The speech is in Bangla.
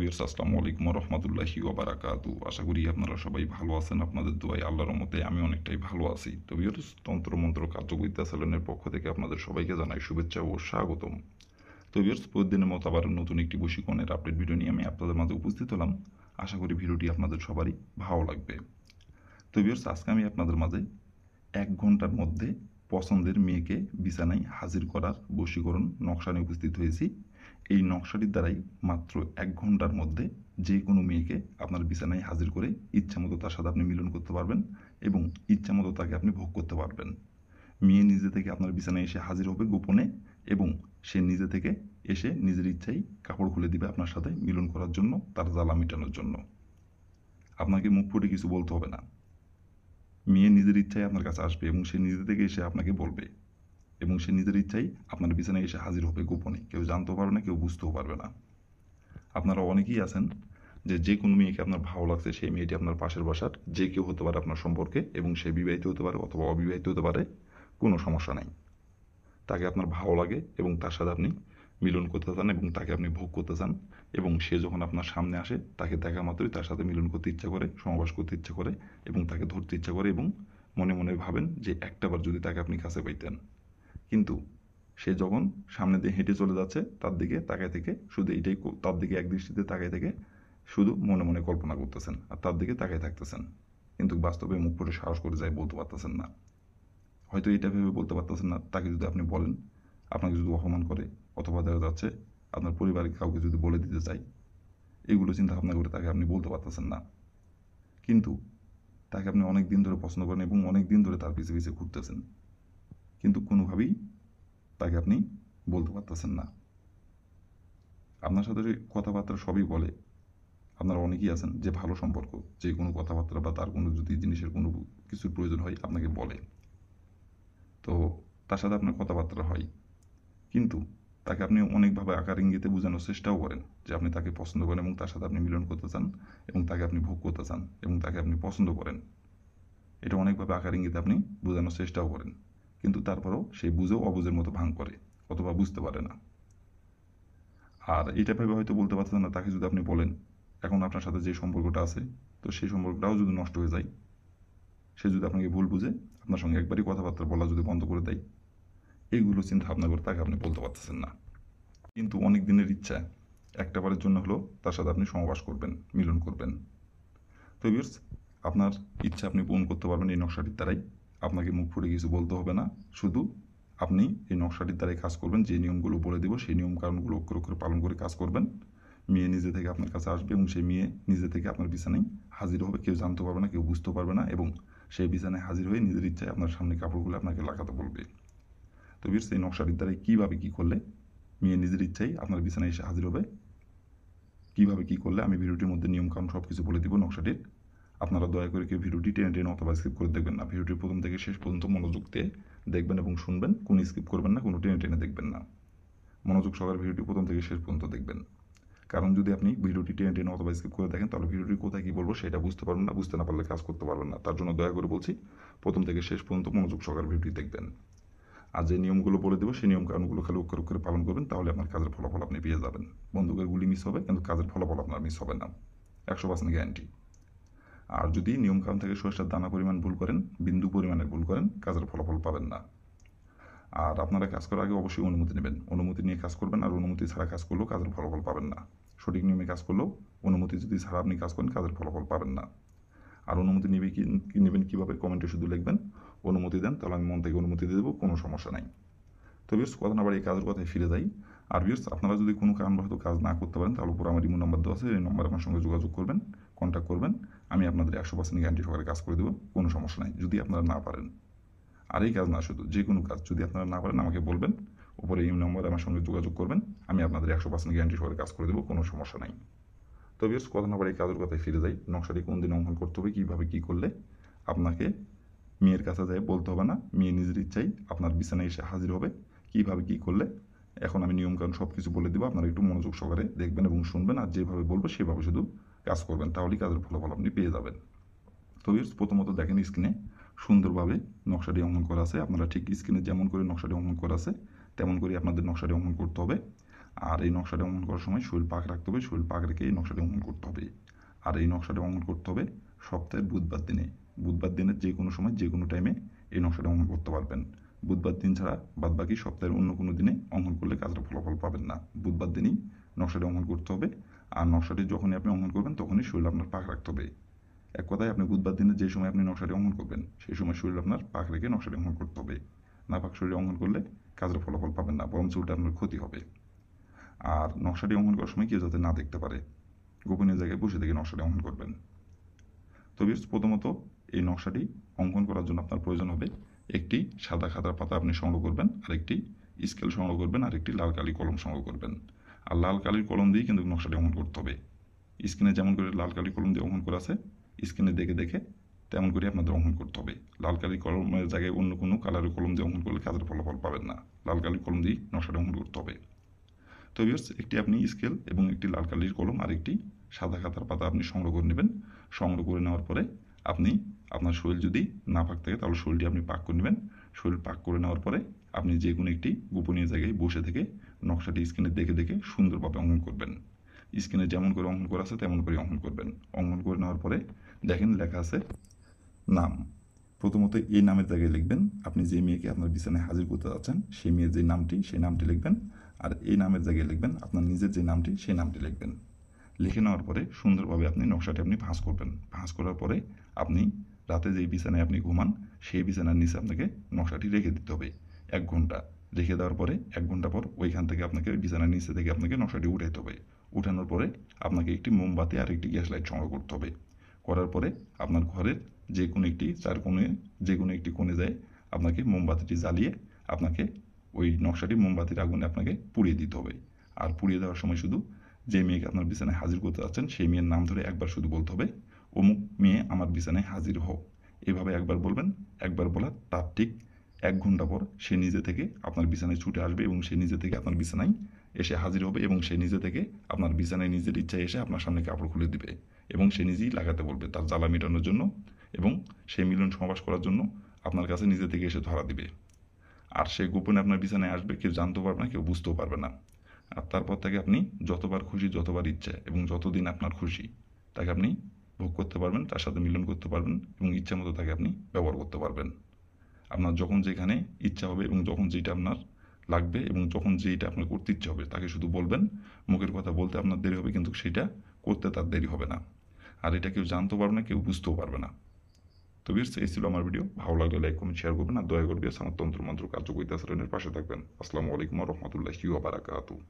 ভিউয়ার্স আসসালামু আলাইকুম ওয়া রাহমাতুল্লাহি ওয়া বারাকাতুহু। আশা করি আপনারা সবাই ভালো আছেন। আপনাদের দোয়ায় আল্লাহর রহমতে আমি অনেকটাই ভালো আছি। তো ভিউয়ার্স, তন্ত্রমন্ত্র কার্যবিদ্যা চ্যানেলের পক্ষ থেকে আপনাদের সবাইকে জানাই শুভেচ্ছা ও স্বাগতম। তো ভিউয়ার্স, প্রতিদিনের মতো আবার নতুন একটি বশীকরণের আপডেট ভিডিও নিয়ে আমি আপনাদের মাঝে উপস্থিত হলাম। আশা করি ভিডিওটি আপনাদের সবারই ভালো লাগবে। তো ভিউয়ার্স, আজকে আমি আপনাদের মাঝে 1 ঘন্টার মধ্যে পছন্দের মেয়েকে বিছানায় হাজির করার বশীকরণ নকশা নিয়ে উপস্থিত হয়েছি। এই নকশাটির দ্বারাই মাত্র 1 ঘন্টার মধ্যে যে কোনো মেয়েকে আপনার বিছানায় হাজির করে ইচ্ছামতো তার সাথে আপনি মিলন করতে পারবেন এবং ইচ্ছামতো তাকে আপনি ভোগ করতে পারবেন। মেয়ে নিজে থেকে আপনার বিছানায় এসে হাজির হবে গোপনে এবং সে নিজে থেকে এসে নিজের ইচ্ছায় কাপড় খুলে দিবে আপনার সাথে মিলন করার জন্য, তার জ্বালা মেটানোর জন্য। আপনাকে মুখ ফুটে কিছু বলতে হবে না। মেয়ে নিজের ইচ্ছায় আপনার কাছে আসবে এবং সে নিজে থেকে এসে আপনাকে বলবে এবং সে নিজের ইচ্ছাই আপনার বিছানায় এসে হাজির হবে গোপনে। কেউ জানতেও পারবে না, কেউ বুঝতেও পারবে না। আপনারা অনেকেই আছেন যে কোনো মেয়েকে আপনার ভালো লাগছে, সেই মেয়েটি আপনার পাশের বাসার যে কেউ হতে পারে আপনার সম্পর্কে এবং সে বিবাহিত হতে পারে অথবা অবিবাহিত হতে পারে, কোনো সমস্যা নাই। তাকে আপনার ভালো লাগে এবং তার সাথে আপনি মিলন করতে চান এবং তাকে আপনি ভোগ করতে চান এবং সে যখন আপনার সামনে আসে তাকে দেখা মাত্রই তার সাথে মিলন করতে ইচ্ছা করে, সহবাস করতে ইচ্ছা করে এবং তাকে ধরতে ইচ্ছা করে এবং মনে মনে ভাবেন যে একটাবার যদি তাকে আপনি কাছে পাইতেন। কিন্তু সে যখন সামনে দিয়ে হেঁটে চলে যাচ্ছে তার দিকে তাকায় থেকে শুধু এইটাই তার দিকে একদৃষ্টিতে তাকায় থেকে শুধু মনে মনে কল্পনা করতেছেন আর তার দিকে তাকায় থাকতেছেন, কিন্তু বাস্তবে মুখ ফুটে সাহস করে যাই বলতে পারতেছেন না। হয়তো এটা ভেবে বলতে পারতেছেন না, তাকে যদি আপনি বলেন আপনাকে যদি অপমান করে অথবা দেখা যাচ্ছে আপনার পরিবারের কাউকে যদি বলে দিতে চাই, এগুলো চিন্তা ভাবনা করে তাকে আপনি বলতে পারতেছেন না। কিন্তু তাকে আপনি অনেক দিন ধরে পছন্দ করেন এবং অনেক দিন ধরে তার পিছে পিছে ঘুরতেছেন, কিন্তু কোনোভাবেই তাকে আপনি বলতে পারতেছেন না। আপনার সাথে কথাবার্তা সবই বলে। আপনারা অনেকেই আছেন যে ভালো সম্পর্ক, যে কোনো কথাবার্তা বা তার কোনো যদি জিনিসের কোনো কিছুর প্রয়োজন হয় আপনাকে বলে, তো তার সাথে আপনার কথাবার্তা হয়, কিন্তু তাকে আপনি অনেকভাবে আকার ইঙ্গিতে বোঝানোর চেষ্টাও করেন যে আপনি তাকে পছন্দ করেন এবং তার সাথে আপনি মিলন করতে চান এবং তাকে আপনি ভোগ করতে চান এবং তাকে আপনি পছন্দ করেন। এটা অনেকভাবে আকার ইঙ্গিতে আপনি বোঝানোর চেষ্টাও করেন, কিন্তু তারপরেও সে বুঝেও অবুঝের মতো ভাঙ করে অথবা বুঝতে পারে না। আর এটা ভেবে হয়তো বলতে পারছেন না, তাকে যদি আপনি বলেন এখন আপনার সাথে যে সম্পর্কটা আছে তো সেই সম্পর্কটাও যদি নষ্ট হয়ে যায়, সে যদি আপনাকে ভুল বুঝে আপনার সঙ্গে একবারই কথাবার্তা বলা যদি বন্ধ করে দেয়, এইগুলো চিন্তা ভাবনা করে তাকে আপনি বলতে পারতেছেন না। কিন্তু অনেক দিনের ইচ্ছা একটাবারের জন্য হলো তার সাথে আপনি সহবাস করবেন, মিলন করবেন। তো ভিউয়ার্স, আপনার ইচ্ছা আপনি পূরণ করতে পারবেন এই নকশাটির দ্বারাই। আপনাকে মুখ ফুটে কিছু বলতে হবে না, শুধু আপনি এই নকশাটির দ্বারাই কাজ করবেন। যে নিয়মগুলো বলে দিব সেই নিয়ম কারণগুলো অক্ষরে অক্ষরে পালন করে কাজ করবেন। মেয়ে নিজে থেকে আপনার কাছে আসবে এবং সেই মেয়ে নিজে থেকে আপনার বিছানায় হাজির হবে। কেউ জানতে পারবে না, কেউ বুঝতে পারবে না এবং সেই বিছানায় হাজির হয়ে নিজের ইচ্ছায় আপনার সামনে কাপড়গুলো আপনাকে লাগাতে বলবে। তো ভিউয়ার্স, এই নকশাটির দ্বারাই কীভাবে কী করলে মেয়ে নিজের ইচ্ছাই আপনার বিছানায় এসে হাজির হবে, কীভাবে কী করলে আমি ভিডিওটির মধ্যে নিয়মকানুন সব কিছু বলে দিব নকশাটির। আপনারা দয়া করে কেউ ভিডিওটি টেনে টেনে অথবা স্কিপ করে দেখবেন না। ভিডিওটি প্রথম থেকে শেষ পর্যন্ত মনোযোগ দিয়ে দেখবেন এবং শুনবেন, কোনো স্কিপ করবেন না, কোনো টেনে টেনে দেখবেন না। মনোযোগ সহকারে ভিডিওটি প্রথম থেকে শেষ পর্যন্ত দেখবেন, কারণ যদি আপনি ভিডিওটি টেনে টেনে অথবা স্কিপ করে দেখেন তাহলে ভিডিওটি কোথায় কী বলবো সেটা বুঝতে পারবেন না, বুঝতে না পারলে কাজ করতে পারবেন না। তার জন্য দয়া করে বলছি প্রথম থেকে শেষ পর্যন্ত মনোযোগ সহকারে ভিডিওটি দেখবেন। আর যে নিয়মগুলো বলে দেবো সেই নিয়ম কারণগুলো খালি অক্ষরে অক্ষরে পালন করবেন, তাহলে আপনার কাজের ফলাফল আপনি পেয়ে যাবেন। বন্দুকের গুলি মিস হবে কিন্তু কাজের ফলাফল আপনার মিস হবে না, 100% গ্যারান্টি। আর যদি নিয়মকানুন থেকে সরিষার দানা পরিমাণ ভুল করেন, বিন্দু পরিমাণের ভুল করেন, কাজের ফলাফল পাবেন না। আর আপনারা কাজ করার আগে অবশ্যই অনুমতি নেবেন, অনুমতি নিয়ে কাজ করবেন। আর অনুমতি ছাড়া কাজ করলেও কাজের ফলাফল পাবেন না। সঠিক নিয়মে কাজ করলেও অনুমতি যদি ছাড়া আপনি কাজ করেন কাজের ফলাফল পাবেন না। আর অনুমতি নেবে কি নেবেন কীভাবে, কমেন্টে শুধু লিখবেন অনুমতি দেন, তাহলে আমি মন থেকে অনুমতি দিয়ে দেবো, কোনো সমস্যা নাই। তো ভিউয়ার্স, কথা না বাড়ি এই কাজের কথায় ফিরে যাই। আর ভিউয়ার্স, আপনারা যদি কোনো কারণবশত কাজ না করতে পারেন তাহলে উপর আমার ইমো নাম্বার দেওয়া আছে, এই নম্বরে আমার সঙ্গে যোগাযোগ করবেন, কন্ট্যাক্ট করবেন। আমি আপনাদের 100% গ্যারান্টি সহকারে কাজ করে দেবো, কোনো সমস্যা নাই যদি আপনারা না পারেন। আর এই কাজ না, শুধু যে কোনো কাজ যদি আপনারা না পারেন আমাকে বলবেন, উপরে এই নম্বরে আমার সঙ্গে যোগাযোগ করবেন, আমি আপনাদের 100% গ্যারান্টি সহকারে কাজ করে দেবো, কোনো সমস্যা নাই। তো ভিউয়ার্স, কথা না বাড়ি এই কাজের কথায় ফিরে যাই। নকশাটি কোন দিন অঙ্কন করতে হবে, কীভাবে কী করলে আপনাকে মেয়ের কাছে যায় বলতে হবে না, মেয়ে নিজের ইচ্ছাই আপনার বিছানায় এসে হাজির হবে, কীভাবে কী করলে এখন আমি নিয়মকানুন সব কিছু বলে দেবো। আপনারা একটু মনোযোগ সহকারে দেখবেন এবং শুনবেন, আর যেভাবে বলবো সেভাবে শুধু কাজ করবেন, তাহলেই কাজের ফলাফল আপনি পেয়ে যাবেন। তো ভিউয়ার্স, প্রথমত দেখেন স্ক্রিনে সুন্দরভাবে নকশাটি অঙ্কন করা আছে। আপনারা ঠিক স্ক্রিনে যেমন করে নকশাটি অঙ্কন করা আছে তেমন করে আপনাদের নকশাটি অঙ্কন করতে হবে। আর এই নকশাটি অঙ্কন করার সময় শরীর পাক রাখতে হবে, শরীর পাক রেখে এই নকশাটি অঙ্কন করতে হবে। আর এই নকশাটি অঙ্কন করতে হবে সপ্তাহের বুধবার দিনে। বুধবার দিনের যে কোনো সময় যে কোনো টাইমে এই নকশাটি অঙ্কন করতে পারবেন। বুধবার দিন ছাড়া বাদবাকি সপ্তাহের অন্য কোনো দিনে অঙ্কন করলে কাজটা ফলাফল পাবেন না। বুধবার দিনই নকশাটি অঙ্কন করতে হবে। আর নকশাটি যখনই আপনি অঙ্কন করবেন তখনই শরীর আপনার পাক রাখতে হবে। এক কথায় আপনি বুধবার দিনে যে সময় আপনি নকশাটি অঙ্কন করবেন সেই সময় শরীর আপনার পাক রেখে নকশাটি অঙ্কন করতে হবে। না পাক শরীরে অঙ্কন করলে কাজের ফলাফল পাবেন না, বরং চুলটা আপনার ক্ষতি হবে। আর নকশাটি অঙ্কন করার সময় কেউ যাতে না দেখতে পারে, গোপনীয় জায়গায় বসে থেকে নকশাটি অঙ্কন করবেন। তবে প্রথমত এই নকশাটি অঙ্কন করার জন্য আপনার প্রয়োজন হবে একটি সাদা খাতার পাতা আপনি সংগ্রহ করবেন, আর একটি স্কেল সংগ্রহ করবেন, আর একটি লাল কালি কলম সংগ্রহ করবেন। আর লাল কালির কলম দিয়ে কিন্তু নকশাটি অঙ্কন করতে হবে। স্ক্রিনে যেমন করে লাল কালি কলম দিয়ে অঙ্কন করা আছে, স্ক্রিনে দেখে দেখে তেমন করে আপনাদের অঙ্কন করতে হবে। লাল কালি কলমের জায়গায় অন্য কোনো কালারের কলম দিয়ে অঙ্কন করলে কাজের ফলাফল পাবেন না। লাল কালি কলম দিয়ে নকশাটি অঙ্কন করতে হবে। তো ভিউয়ার্স, একটি আপনি স্কেল এবং একটি লাল কালির কলম আর একটি সাদা খাতার পাতা আপনি সংগ্রহ করে নেবেন। সংগ্রহ করে নেওয়ার পরে আপনি আপনার শরীর যদি না পাক থাকে তাহলে শরীরটি আপনি পাক করে নেবেন। শরীর পাক করে নেওয়ার পরে আপনি যে কোনো একটি গোপনীয় জায়গায় বসে থেকে নকশাটি স্ক্রিনে দেখে দেখে সুন্দরভাবে অঙ্কন করবেন। স্ক্রিনে যেমন করে অঙ্কন করা আছে তেমন করে অঙ্কন করবেন। অঙ্কন করে নেওয়ার পরে দেখেন লেখা আছে নাম। প্রথমত এই নামের জায়গায় লিখবেন আপনি যে মেয়েকে আপনার বিছানায় হাজির করতে যাচ্ছেন সেই মেয়ের যে নামটি সেই নামটি লিখবেন। আর এই নামের জায়গায় লিখবেন আপনার নিজের যে নামটি সেই নামটি লিখবেন। লিখে নেওয়ার পরে সুন্দরভাবে আপনি নকশাটি আপনি ভাঁজ করবেন। ভাঁজ করার পরে আপনি রাতে যেই বিছানায় আপনি ঘুমান সেই বিছানার নিচে আপনাকে নকশাটি রেখে দিতে হবে 1 ঘন্টা। রেখে দেওয়ার পরে 1 ঘন্টা পর ওইখান থেকে আপনাকে বিছানার নিচে থেকে আপনাকে নকশাটি উঠাইতে হবে। উঠানোর পরে আপনাকে একটি মোমবাতি আর একটি গ্যাস লাইট সংগ্রহ করতে হবে। করার পরে আপনার ঘরের যে কোনো একটি চার কোণে যে কোনো একটি কোণে যায় আপনাকে মোমবাতিটি জ্বালিয়ে আপনাকে ওই নকশাটি মোমবাতির আগুনে আপনাকে পুড়িয়ে দিতে হবে। আর পুড়িয়ে দেওয়ার সময় শুধু যে মেয়েকে আপনার বিছানায় হাজির করতে যাচ্ছেন সেই মেয়ের নাম ধরে একবার শুধু বলতে হবে অমুক মেয়ে আমার বিছানায় হাজির হও। এভাবে একবার বলবেন। একবার বলার তার ঠিক 1 ঘন্টা পর সে নিজে থেকে আপনার বিছানায় ছুটে আসবে এবং সে নিজে থেকে আপনার বিছানায় এসে হাজির হবে এবং সে নিজে থেকে আপনার বিছানায় নিজের ইচ্ছায় এসে আপনার সামনে কাপড় খুলে দিবে এবং সে নিজেই লাগাতে বলবে তার জ্বালা মেটানোর জন্য এবং সে মিলন সমাবেশ করার জন্য আপনার কাছে নিজে থেকে এসে ধরা দিবে। আর সে গোপনে আপনার বিছানায় আসবে, কেউ জানতেও পারবে না, কেউ বুঝতেও পারবে না। আর তারপর থেকে আপনি যতবার খুশি যতবার ইচ্ছা এবং যতদিন আপনার খুশি তাকে আপনি ভোগ করতে পারবেন, তার সাথে মিলন করতে পারবেন এবং ইচ্ছা মতো তাকে আপনি ব্যবহার করতে পারবেন। আপনার যখন যেখানে ইচ্ছা হবে এবং যখন যেটা আপনার লাগবে এবং যখন যেটা আপনার করতে ইচ্ছা হবে তাকে শুধু বলবেন। মুখের কথা বলতে আপনার দেরি হবে কিন্তু সেটা করতে তার দেরি হবে না। আর এটা কেউ জানতেও পারবে না, কেউ বুঝতেও পারবে না। তো ভিউয়ার্স, এই ছিল আমার ভিডিও। ভালো লাগলে লাইক কমেন্ট শেয়ার করবেন আর দয়া করে আমার তন্ত্র মন্ত্র কার্যকরিতা চ্যানেলের পাশে থাকবেন। আসসালামু আলাইকুম ওয়া রাহমাতুল্লাহি ওয়া বারাকাতুহু।